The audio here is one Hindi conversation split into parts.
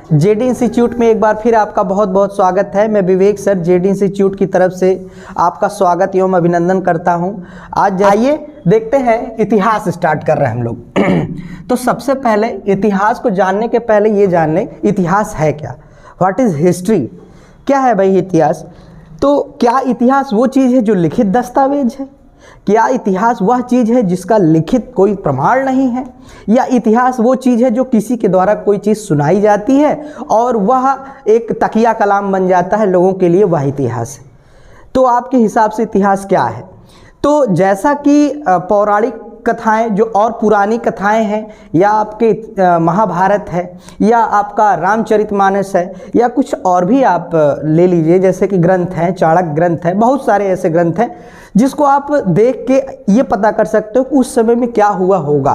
जेडी इंस्टीट्यूट में एक बार फिर आपका बहुत बहुत स्वागत है। मैं विवेक सर जेडी इंस्टीट्यूट की तरफ से आपका स्वागत एवं अभिनंदन करता हूं। आज आइए देखते हैं, इतिहास स्टार्ट कर रहे हैं हम लोग। तो सबसे पहले इतिहास को जानने के पहले ये जान लें इतिहास है क्या, व्हाट इज़ हिस्ट्री। क्या है भाई इतिहास? तो क्या इतिहास वो चीज़ है जो लिखित दस्तावेज है? क्या इतिहास वह चीज़ है जिसका लिखित कोई प्रमाण नहीं है? या इतिहास वो चीज़ है जो किसी के द्वारा कोई चीज़ सुनाई जाती है और वह एक तकिया कलाम बन जाता है लोगों के लिए, वह इतिहास है? तो आपके हिसाब से इतिहास क्या है? तो जैसा कि पौराणिक कथाएं जो और पुरानी कथाएं हैं, या आपके महाभारत है, या आपका रामचरितमानस है, या कुछ और भी आप ले लीजिए, जैसे कि ग्रंथ हैं, चाणक्य ग्रंथ है, बहुत सारे ऐसे ग्रंथ हैं जिसको आप देख के ये पता कर सकते हो कि उस समय में क्या हुआ होगा।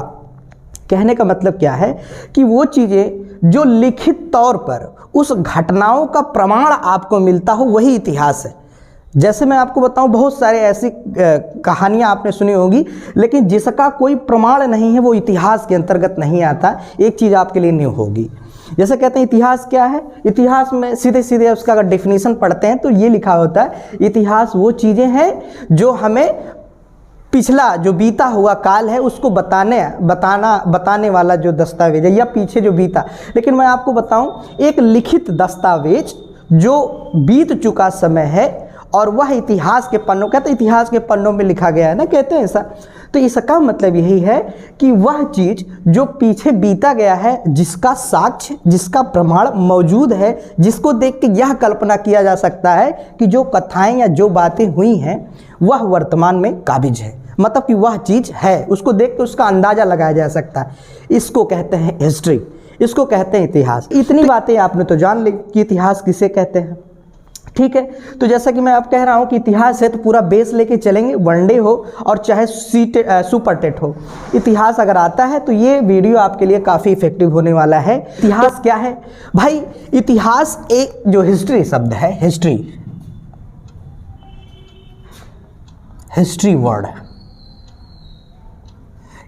कहने का मतलब क्या है कि वो चीज़ें जो लिखित तौर पर उस घटनाओं का प्रमाण आपको मिलता हो, वही इतिहास है। जैसे मैं आपको बताऊं, बहुत सारे ऐसी कहानियां आपने सुनी होगी, लेकिन जिसका कोई प्रमाण नहीं है वो इतिहास के अंतर्गत नहीं आता। एक चीज़ आपके लिए न्यू होगी। जैसे कहते हैं इतिहास क्या है, इतिहास में सीधे सीधे उसका अगर डेफिनेशन पढ़ते हैं तो ये लिखा होता है, इतिहास वो चीज़ें हैं जो हमें पिछला जो बीता हुआ काल है उसको बताने वाला जो दस्तावेज है, या पीछे जो बीता। लेकिन मैं आपको बताऊं, एक लिखित दस्तावेज जो बीत चुका समय है और वह इतिहास के पन्नों, कहते हैं इतिहास के पन्नों में लिखा गया है ना, कहते हैं ऐसा। तो इसका मतलब यही है कि वह चीज़ जो पीछे बीता गया है, जिसका साक्ष्य, जिसका प्रमाण मौजूद है, जिसको देख के यह कल्पना किया जा सकता है कि जो कथाएं या जो बातें हुई हैं वह वर्तमान में काबिज है, मतलब कि वह चीज़ है, उसको देख के उसका अंदाज़ा लगाया जा सकता है। इसको कहते हैं हिस्ट्री, इसको कहते हैं इतिहास। इतनी बातें आपने तो जान ली कि इतिहास किसे कहते हैं, ठीक है। तो जैसा कि मैं आप कह रहा हूं कि इतिहास है तो पूरा बेस लेके चलेंगे, वनडे हो और चाहे सुपर टेट हो, इतिहास अगर आता है तो ये वीडियो आपके लिए काफ़ी इफेक्टिव होने वाला है। इतिहास क्या है भाई? इतिहास एक जो हिस्ट्री शब्द है, हिस्ट्री वर्ड,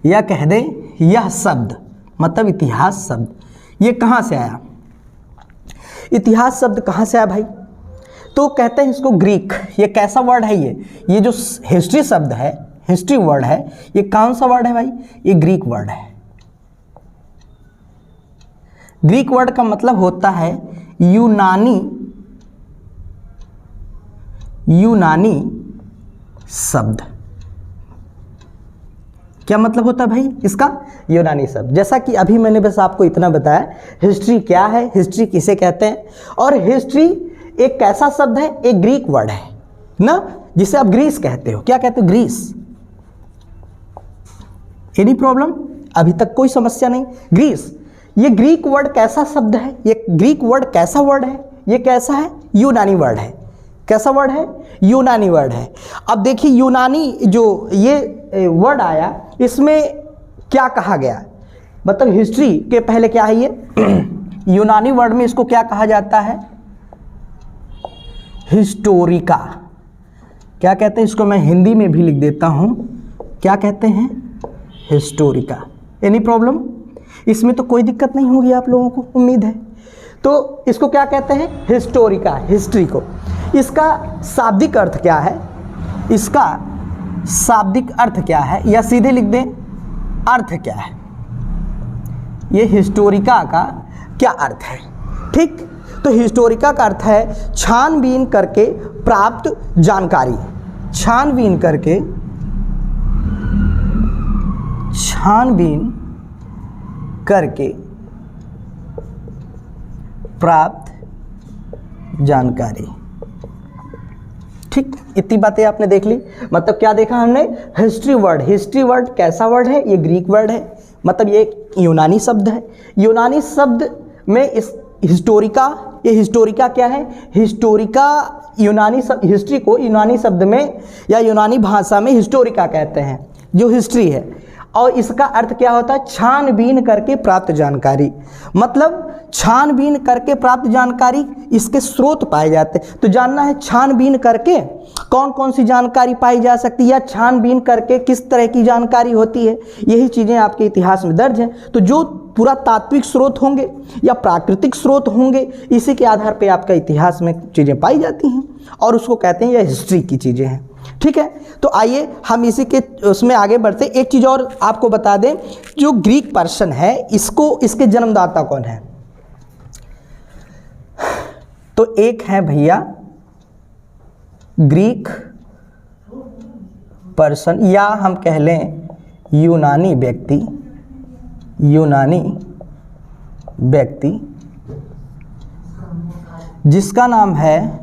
या कह दें यह शब्द, मतलब इतिहास शब्द, ये कहाँ से आया? इतिहास शब्द कहाँ से आया भाई? तो कहते हैं इसको ग्रीक। ये कैसा वर्ड है? ये जो हिस्ट्री शब्द है, हिस्ट्री वर्ड है, ये कौन सा वर्ड है भाई? ये ग्रीक वर्ड है। ग्रीक वर्ड का मतलब होता है यूनानी शब्द। क्या मतलब होता है भाई इसका? यूनानी शब्द। जैसा कि अभी मैंने बस आपको इतना बताया, हिस्ट्री क्या है, हिस्ट्री किसे कहते हैं, और हिस्ट्री एक कैसा शब्द है? एक ग्रीक वर्ड है ना, जिसे आप ग्रीस कहते हो। क्या कहते हो? ग्रीस। Any problem? अभी तक कोई समस्या नहीं? ग्रीस, ये ग्रीक वर्ड कैसा शब्द है? ये ग्रीक वर्ड कैसा वर्ड है? ये कैसा है? यूनानी वर्ड है। कैसा वर्ड है? यूनानी वर्ड है। अब देखिए, यूनानी जो ये वर्ड आया, इसमें क्या कहा गया? मतलब हिस्ट्री के पहले क्या है ये? यूनानी वर्ड में इसको क्या कहा जाता है? हिस्टोरिका। क्या कहते हैं इसको? मैं हिंदी में भी लिख देता हूं, क्या कहते हैं? हिस्टोरिका। Any problem? इसमें तो कोई दिक्कत नहीं होगी आप लोगों को, उम्मीद है। तो इसको क्या कहते हैं? हिस्टोरिका, हिस्ट्री को। इसका शाब्दिक अर्थ क्या है? इसका शाब्दिक अर्थ क्या है, या सीधे लिख दें अर्थ क्या है? ये हिस्टोरिका का क्या अर्थ है? ठीक, तो हिस्टोरिका का अर्थ है छानबीन करके प्राप्त जानकारी। छानबीन करके प्राप्त जानकारी। ठीक, इतनी बातें आपने देख ली। मतलब क्या देखा हमने? History word. हिस्ट्री वर्ड कैसा वर्ड है? ये ग्रीक वर्ड है, मतलब ये यूनानी शब्द है। यूनानी शब्द में इस हिस्टोरिका, ये हिस्टोरिका क्या है? हिस्टोरिका यूनानी हिस्ट्री को यूनानी शब्द में या यूनानी भाषा में हिस्टोरिका कहते हैं, जो हिस्ट्री है। और इसका अर्थ क्या होता है? छानबीन करके प्राप्त जानकारी। मतलब छानबीन करके प्राप्त जानकारी, इसके स्रोत पाए जाते हैं। तो जानना है छानबीन करके कौन कौन सी जानकारी पाई जा सकती है, या छानबीन करके किस तरह की जानकारी होती है, यही चीज़ें आपके इतिहास में दर्ज हैं। तो जो पुरातात्विक स्रोत होंगे या प्राकृतिक स्रोत होंगे, इसी के आधार पे आपका इतिहास में चीज़ें पाई जाती हैं और उसको कहते हैं यह हिस्ट्री की चीज़ें हैं। ठीक है, तो आइए हम इसी के उसमें आगे बढ़ते। एक चीज़ और आपको बता दें, जो ग्रीक पर्सन है इसके जन्मदाता कौन है? तो एक है भैया ग्रीक पर्सन, या हम कह लें यूनानी व्यक्ति जिसका नाम है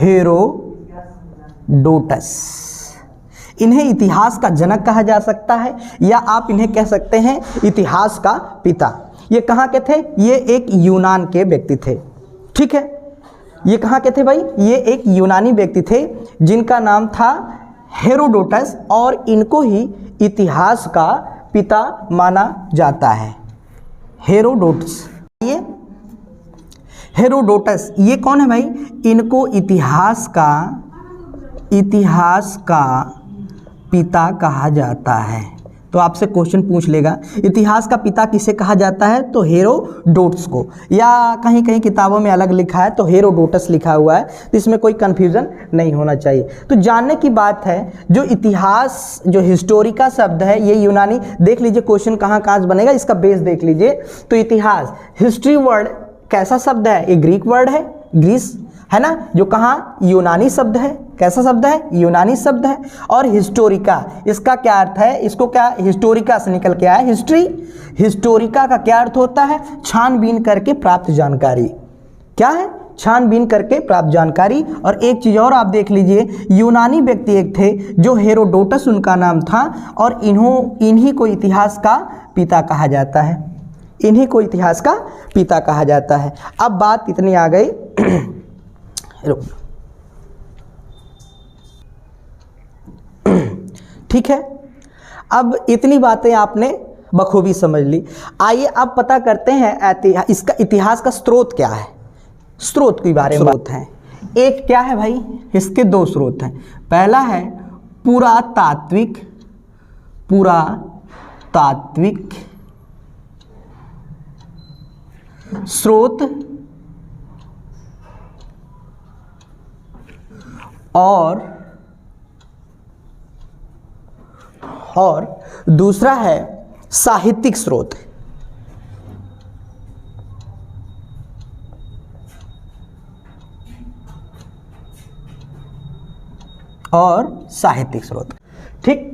हेरोडोटस। इन्हें इतिहास का जनक कहा जा सकता है, या आप इन्हें कह सकते हैं इतिहास का पिता। ये कहाँ के थे? ये एक यूनान के व्यक्ति थे। ठीक है, ये कहाँ के थे भाई? ये एक यूनानी व्यक्ति थे जिनका नाम था हेरोडोटस, और इनको ही इतिहास का पिता माना जाता है। हेरोडोटस, ये हेरोडोटस ये कौन है भाई? इनको इतिहास का पिता कहा जाता है। तो आपसे क्वेश्चन पूछ लेगा इतिहास का पिता किसे कहा जाता है? तो हेरोडोटस को, या कहीं कहीं किताबों में अलग लिखा है तो हेरोडोटस लिखा हुआ है, तो इसमें कोई कन्फ्यूज़न नहीं होना चाहिए। तो जानने की बात है, जो इतिहास जो हिस्टोरिका शब्द है ये यूनानी, देख लीजिए क्वेश्चन कहाँ कहाँ बनेगा, इसका बेस देख लीजिए। तो इतिहास, हिस्ट्री वर्ड कैसा शब्द है? ये ग्रीक वर्ड है, ग्रीस है ना, जो कहाँ यूनानी शब्द है। कैसा शब्द है? यूनानी शब्द है। और हिस्टोरिका, इसका क्या अर्थ है? इसको क्या हिस्टोरिका से निकल के आया हिस्ट्री। हिस्टोरिका का क्या अर्थ होता है? छानबीन करके प्राप्त जानकारी। क्या है? छानबीन करके प्राप्त जानकारी। और एक चीज़ और आप देख लीजिए, यूनानी व्यक्ति एक थे जो हेरोडोटस उनका नाम था, और इन्हीं को इतिहास का पिता कहा जाता है। इन्हीं को इतिहास का पिता कहा जाता है। अब बात इतनी आ गई ठीक है, अब इतनी बातें आपने बखूबी समझ ली। आइए अब पता करते हैं इसका इतिहास का स्रोत क्या है। स्रोत के बारे में स्रोत हैं, एक क्या है भाई? इसके दो स्रोत हैं। पहला है पुरातात्विक स्रोत, और दूसरा है साहित्यिक स्रोत। ठीक,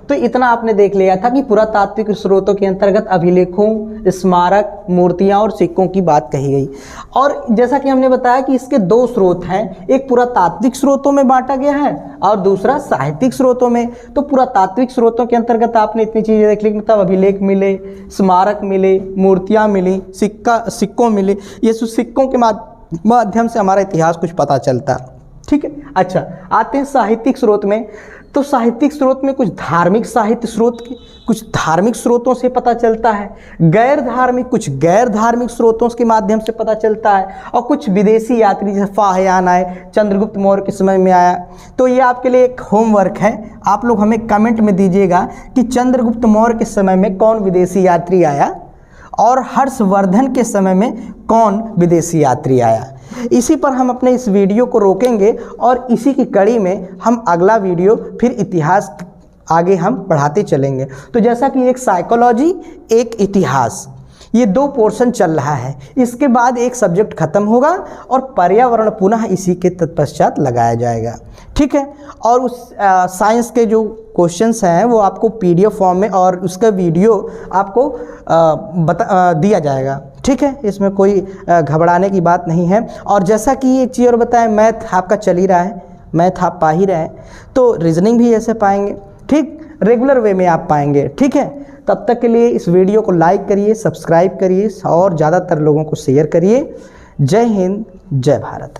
तो इतना आपने देख लिया था कि पुरातात्विक स्रोतों के अंतर्गत अभिलेखों, स्मारक, मूर्तियां और सिक्कों की बात कही गई। और जैसा कि हमने बताया कि इसके दो स्रोत हैं, एक पुरातात्विक स्रोतों में बांटा गया है और दूसरा साहित्यिक स्रोतों में। तो पुरातात्विक स्रोतों के अंतर्गत आपने इतनी चीज़ें देख ली, मतलब अभिलेख मिले, स्मारक मिले, मूर्तियाँ मिली, सिक्कों मिले। ये सिक्कों के माध्यम से हमारा इतिहास कुछ पता चलता। ठीक है, अच्छा आते हैं साहित्यिक स्रोत में। तो साहित्यिक स्रोत में कुछ धार्मिक साहित्य स्रोत के, कुछ धार्मिक स्रोतों से पता चलता है, कुछ गैर धार्मिक स्रोतों के माध्यम से पता चलता है, और कुछ विदेशी यात्री जैसे फाहियान आए, चंद्रगुप्त मौर्य के समय में आया। तो ये आपके लिए एक होमवर्क है, आप लोग हमें कमेंट में दीजिएगा कि चंद्रगुप्त मौर्य के समय में कौन विदेशी यात्री आया और हर्षवर्धन के समय में कौन विदेशी यात्री आया। इसी पर हम अपने इस वीडियो को रोकेंगे और इसी की कड़ी में हम अगला वीडियो फिर इतिहास आगे हम बढ़ाते चलेंगे। तो जैसा कि एक साइकोलॉजी, एक इतिहास, ये दो पोर्शन चल रहा है। इसके बाद एक सब्जेक्ट खत्म होगा और पर्यावरण पुनः इसी के तत्पश्चात लगाया जाएगा। ठीक है, और उस साइंस के जो क्वेश्चंस हैं वो आपको पीडीएफ फॉर्म में और उसका वीडियो आपको दिया जाएगा। ठीक है, इसमें कोई घबराने की बात नहीं है। और जैसा कि एक चीज़ और बताएं, मैथ आपका चल ही रहा है, मैथ आप पा ही रहे हैं, तो रीजनिंग भी ऐसे पाएंगे। ठीक, रेगुलर वे में आप पाएंगे। ठीक है, तब तक के लिए इस वीडियो को लाइक करिए, सब्सक्राइब करिए और ज़्यादातर लोगों को शेयर करिए। जय हिंद, जय भारत।